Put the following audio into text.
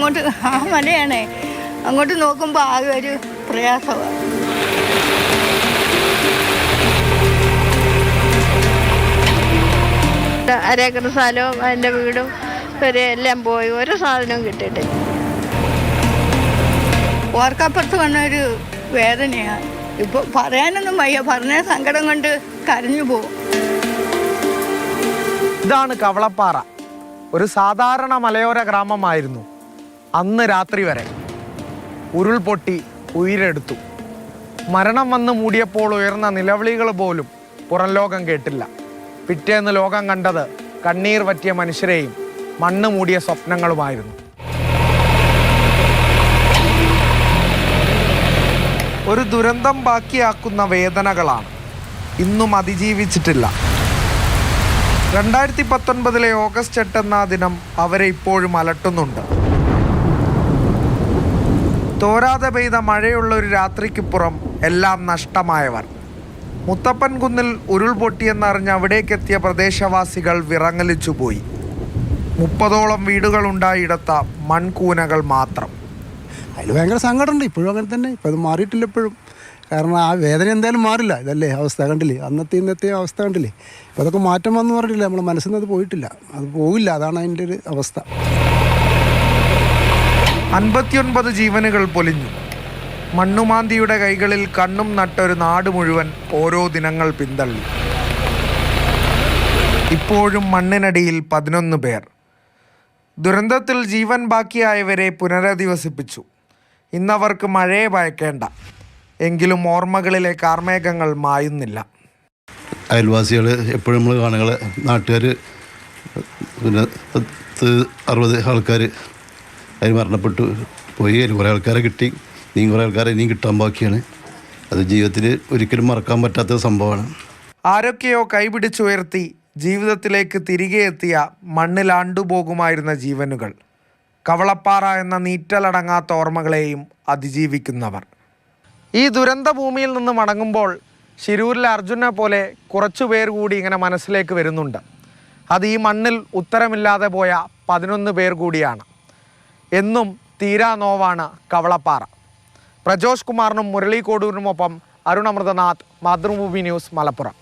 അങ്ങോട്ട് ആ മലയാണേ, അങ്ങോട്ട് നോക്കുമ്പോൾ ആകെ ഒരു പ്രയാസമാണ്. അരേക്കർ സ്ഥലവും എൻ്റെ വീടും വരെ എല്ലാം പോയി, ഒരു സാധനവും കിട്ടിയിട്ടില്ല. ഓർക്കപ്പുറത്ത് വന്നൊരു വേദനയാണ്. ഇപ്പോൾ പറയാനൊന്നും വയ്യ, പറഞ്ഞ സങ്കടം കൊണ്ട് കരഞ്ഞു പോകും. ഇതാണ് കവളപ്പാറ. ഒരു സാധാരണ മലയോര ഗ്രാമമായിരുന്നു അന്ന് രാത്രി വരെ. ഉരുൾപൊട്ടി ഉയരെടുത്തു. മരണം വന്ന് മൂടിയപ്പോൾ ഉയർന്ന നിലവിളികൾ പോലും പുറം ലോകം കേട്ടില്ല. പിറ്റേന്ന് ലോകം കണ്ടത് കണ്ണീർ വറ്റിയ മനുഷ്യരെയും മണ്ണ് മൂടിയ സ്വപ്നങ്ങളുമായിരുന്നു. ഒരു ദുരന്തം ബാക്കിയാക്കുന്ന വേദനകളാണ് ഇന്നും അതിജീവിച്ചിട്ടില്ല. 2019 ഓഗസ്റ്റ് 8 എന്ന ദിനം അവരെ ഇപ്പോഴും അലട്ടുന്നുണ്ട്. തോരാതെ പെയ്ത മഴയുള്ള ഒരു രാത്രിക്കുപുറം എല്ലാം നഷ്ടമായവർ. മുത്തപ്പൻ കുന്നിൽ ഉരുൾപൊട്ടിയെന്നറിഞ്ഞ് അവിടേക്കെത്തിയ പ്രദേശവാസികൾ വിറങ്ങലിച്ചുപോയി. 30ഓളം വീടുകളുണ്ടായിടത്ത മൺകൂനകൾ മാത്രം. അതിൽ ഭയങ്കര സങ്കടമുണ്ട്. ഇപ്പോഴും അങ്ങനെ തന്നെ. ഇപ്പോൾ അത് മാറിയിട്ടില്ല ഇപ്പോഴും. കാരണം ആ വേദന എന്തായാലും മാറില്ല. ഇതല്ലേ അവസ്ഥ, കണ്ടില്ലേ? അന്നത്തെ അവസ്ഥ കണ്ടില്ലേ? ഇപ്പോൾ അതൊക്കെ മാറ്റം വന്നു പറഞ്ഞിട്ടില്ല. നമ്മുടെ മനസ്സിൽ നിന്ന് അത് പോയിട്ടില്ല, അത് പോവില്ല. അതാണ് അതിൻ്റെ ഒരു അവസ്ഥ. 59 ജീവനുകൾ പൊലിഞ്ഞു. മണ്ണുമാന്തിയുടെ കൈകളിൽ കണ്ണും നട്ടൊരു നാട് മുഴുവൻ ഓരോ ദിനങ്ങൾ പിന്തള്ളി. ഇപ്പോഴും മണ്ണിനടിയിൽ 11 പേർ. ദുരന്തത്തിൽ ജീവൻ ബാക്കിയായവരെ പുനരധിവസിപ്പിച്ചു. ഇന്നവർക്ക് മഴയെ ഭയക്കേണ്ട. എങ്കിലും ഓർമ്മകളിലെ കാർമേഘങ്ങൾ മായുന്നില്ല. അയൽവാസികൾ എപ്പോഴും നമ്മൾ കാണുകൾ, നാട്ടുകാർ, പിന്നെ 60 ആൾക്കാർ അതിൽ മരണപ്പെട്ടു പോയി. അതിൽ കുറേ ആൾക്കാരെ കിട്ടി, ഇനിയും കുറേ ആൾക്കാരെ ഇനിയും കിട്ടാൻ ബാക്കിയാണ്. അത് ജീവിതത്തിൽ ഒരിക്കലും മറക്കാൻ പറ്റാത്ത സംഭവമാണ്. ആരൊക്കെയോ കൈപിടിച്ചുയർത്തി ജീവിതത്തിലേക്ക് തിരികെ എത്തിയ മണ്ണിലാണ്ടുപോകുമായിരുന്ന ജീവനുകൾ. കവളപ്പാറ എന്ന നീറ്റലടങ്ങാത്ത ഓർമ്മകളെയും അതിജീവിക്കുന്നവർ. ഈ ദുരന്ത ഭൂമിയിൽ നിന്ന് മടങ്ങുമ്പോൾ ശിരൂരിലെ അർജുനെ പോലെ കുറച്ചു പേർ കൂടി ഇങ്ങനെ മനസ്സിലേക്ക് വരുന്നുണ്ട്. അത് ഈ മണ്ണിൽ ഉത്തരമില്ലാതെ പോയ 11 പേർ കൂടിയാണ്. എന്നും തീരാ നോവാണ് കവളപ്പാറ. പ്രജോഷ് കുമാറിനും മുരളി കോടൂരിനുമൊപ്പം അരുൺ അമൃതനാഥ്, മാതൃഭൂമി ന്യൂസ്, മലപ്പുറം.